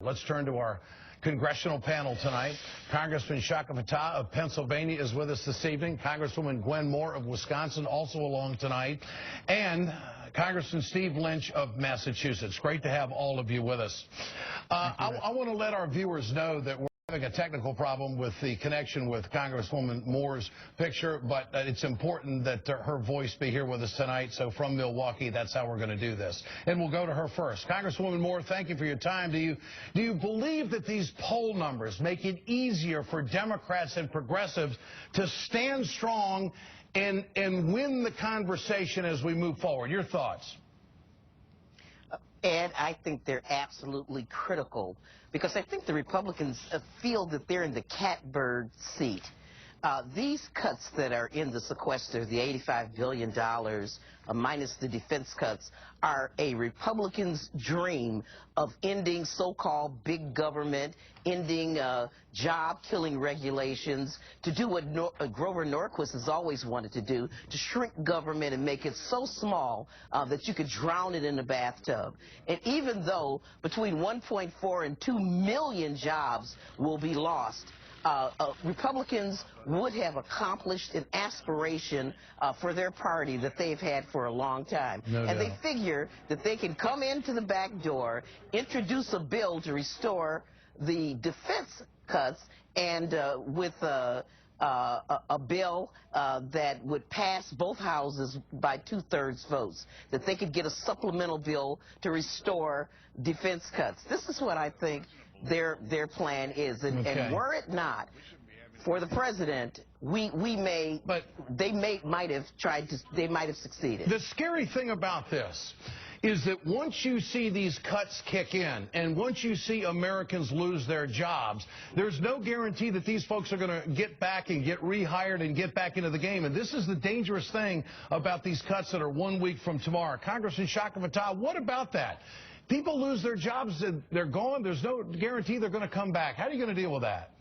Let's turn to our congressional panel tonight. Congressman Chaka Fattah of Pennsylvania is with us this evening. Congresswoman Gwen of Wisconsin also along tonight. And Congressman Steve Lynch of Massachusetts. Great to have all of you with us. I want to let our viewers know that we're having a technical problem with the connection with Congresswoman Moore's picture, but it's important that her voice be here with us tonight. So from Milwaukee, that's how we're going to do this. And we'll go to her first. Congresswoman Moore, thank you for your time. Do you believe that these poll numbers make it easier for Democrats and progressives to stand strong and win the conversation as we move forward? Your thoughts? Ed, I think they're absolutely critical because I think the Republicans feel that they're in the catbird seat. These cuts that are in the sequester, the $85 billion minus the defense cuts, are a Republican's dream of ending so-called big government, ending job-killing regulations, to do what Grover Norquist has always wanted to do, to shrink government and make it so small that you could drown it in a bathtub. And even though between 1.4 and 2 million jobs will be lost, Republicans would have accomplished an aspiration for their party that they've had for a long time. They figure that they can come into the back door, introduce a bill to restore the defense cuts, and with a bill that would pass both houses by 2/3 votes, that they could get a supplemental bill to restore defense cuts. This is what I think their plan is, and were it not for the president, they might have succeeded. The scary thing about this is that once you see these cuts kick in and once you see Americans lose their jobs, there's no guarantee that these folks are going to get back and get rehired and get back into the game. And this is the dangerous thing about these cuts that are 1 week from tomorrow. Congressman Chaka Fattah, what about that? People lose their jobs and they're gone. There's no guarantee they're going to come back. How are you going to deal with that?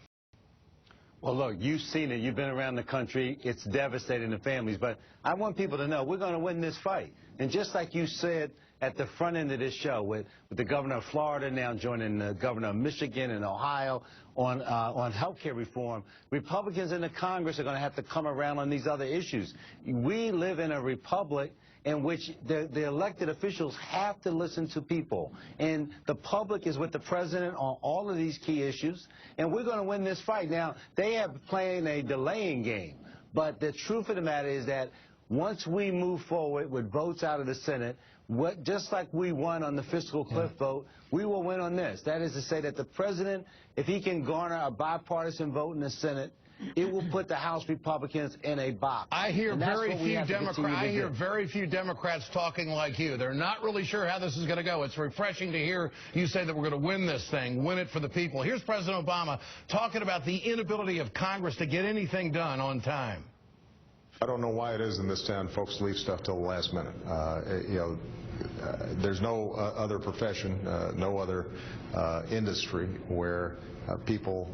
Well, look, you've seen it. You've been around the country. It's devastating to families. But I want people to know we're going to win this fight. And just like you said at the front end of this show, with the governor of Florida now joining the governor of Michigan and Ohio on health care reform, Republicans in the Congress are going to have to come around on these other issues. We live in a republic in which the elected officials have to listen to people. And the public is with the president on all of these key issues. And we're going to win this fight. Now, they have playing a delaying game. But the truth of the matter is that once we move forward with votes out of the Senate, just like we won on the fiscal cliff vote, we will win on this. That is to say that the president, if he can garner a bipartisan vote in the Senate, it will put the House Republicans in a box. I hear very few Democrats talking like you. They're not really sure how this is going to go. It's refreshing to hear you say that we're going to win this thing, win it for the people. Here's President Obama talking about the inability of Congress to get anything done on time. I don't know why it is in this town folks leave stuff till the last minute. There's no other profession, no other industry where people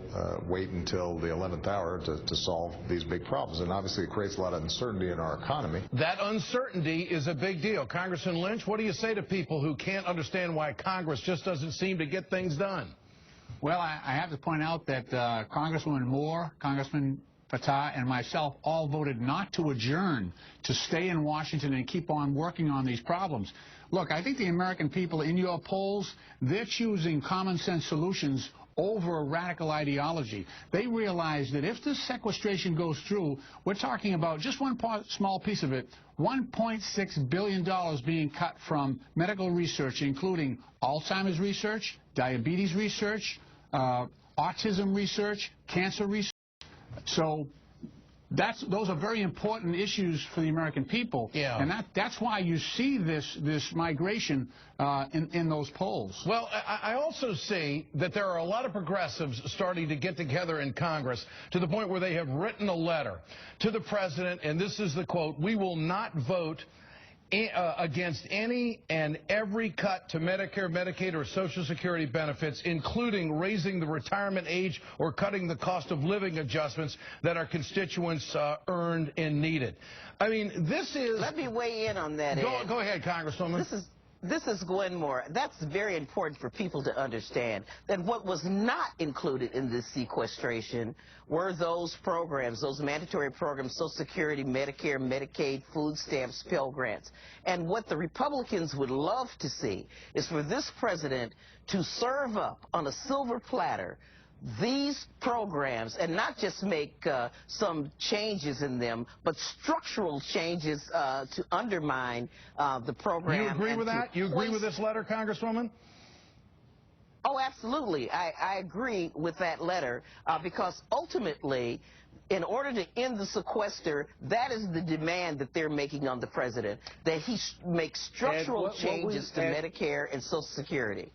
wait until the 11th hour to solve these big problems. And obviously it creates a lot of uncertainty in our economy. That uncertainty is a big deal. Congressman Lynch, what do you say to people who can't understand why Congress just doesn't seem to get things done? Well, I have to point out that Congresswoman Moore, Congressman Fattah, and myself all voted not to adjourn, to stay in Washington and keep on working on these problems. Look, I think the American people in your polls, they're choosing common sense solutions over a radical ideology. They realize that if this sequestration goes through, we're talking about just one small piece of it, $1.6 billion being cut from medical research, including Alzheimer's research, diabetes research, autism research, cancer research. So those are very important issues for the American people, and that's why you see this migration in those polls. Well, I also see that there are a lot of progressives starting to get together in Congress to the point where they have written a letter to the president, and this is the quote: "We will not vote against any and every cut to Medicare, Medicaid, or Social Security benefits, including raising the retirement age or cutting the cost of living adjustments that our constituents earned and needed." I mean, this is... Let me weigh in on that, Ed. Go ahead, Congresswoman. This is Gwen Moore. That's very important for people to understand, that what was not included in this sequestration were those programs, those mandatory programs, Social Security, Medicare, Medicaid, food stamps, Pell Grants. And what the Republicans would love to see is for this president to serve up on a silver platter these programs, and not just make some changes in them, but structural changes to undermine the program. You agree with that? You agree with this letter, Congresswoman? Oh, absolutely. I agree with that letter because ultimately, in order to end the sequester, that is the demand that they're making on the president, that he makes structural changes to Medicare and Social Security.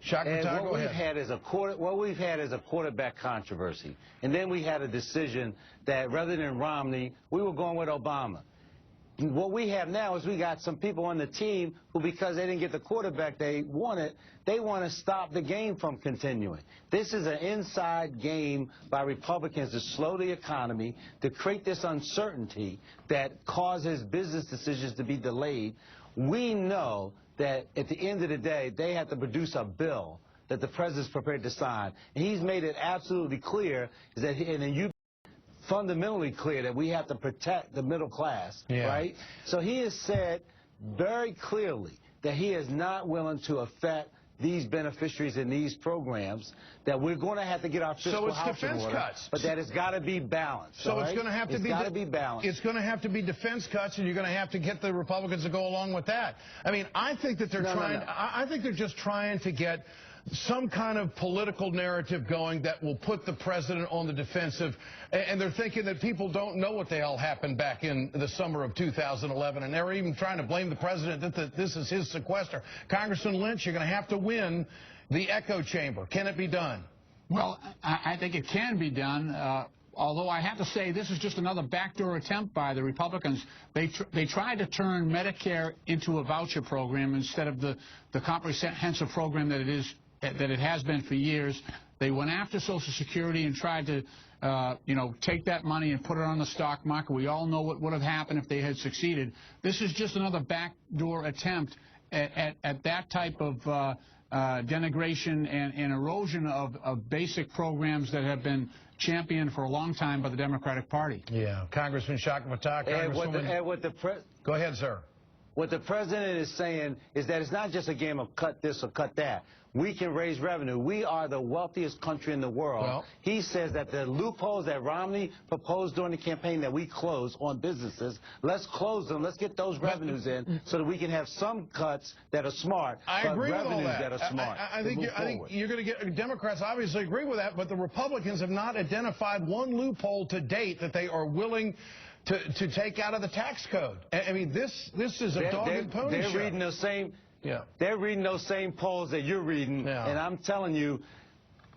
Chaka, and what we've had is a quarterback controversy. And then we had a decision that rather than Romney, we were going with Obama. What we have now is we got some people on the team who, because they didn't get the quarterback they wanted, they want to stop the game from continuing. This is an inside game by Republicans to slow the economy, to create this uncertainty that causes business decisions to be delayed. We know that at the end of the day, they have to produce a bill that the president's prepared to sign. And he's made it absolutely clear that, and you fundamentally clear that we have to protect the middle class, right? So he has said very clearly that he is not willing to affect these beneficiaries in these programs, that we're going to have to get our fiscal house in order, cuts. but that it's got to be balanced. So it's going to have to be balanced. It's going to have to be defense cuts, and you're going to have to get the Republicans to go along with that. I mean, I think that they're I think they're just trying to get some kind of political narrative going that will put the president on the defensive, and they're thinking that people don't know what the hell happened back in the summer of 2011, and they're even trying to blame the president that this is his sequester. Congressman Lynch, you're going to have to win the echo chamber. Can it be done? Well, I think it can be done. Although I have to say this is just another backdoor attempt by the Republicans. They tried to turn Medicare into a voucher program instead of the comprehensive program that it has been for years. They went after Social Security and tried to, take that money and put it on the stock market. We all know what would have happened if they had succeeded. This is just another backdoor attempt at that type of denigration and erosion of basic programs that have been championed for a long time by the Democratic Party. Yeah. Congressman Chaka, go ahead, sir. What the president is saying is that it's not just a game of cut this or cut that. We can raise revenue. We are the wealthiest country in the world. Well, he says that the loopholes that Romney proposed during the campaign that we close on businesses, let's close them. Let's get those revenues in so that we can have some cuts that are smart, I agree with all that. That are smart. I think you're going to get Democrats obviously agree with that, but the Republicans have not identified one loophole to date that they are willing to take out of the tax code. I mean, this is a dog and pony show. They're reading the same. Yeah. They're reading those same polls that you're reading, and I'm telling you,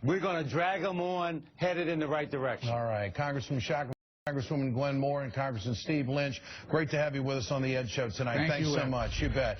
we're going to drag them on, headed in the right direction. All right. Congressman Chaka, Congresswoman Gwen Moore, and Congressman Steve Lynch, great to have you with us on the Ed Show tonight. Thanks so much. You bet.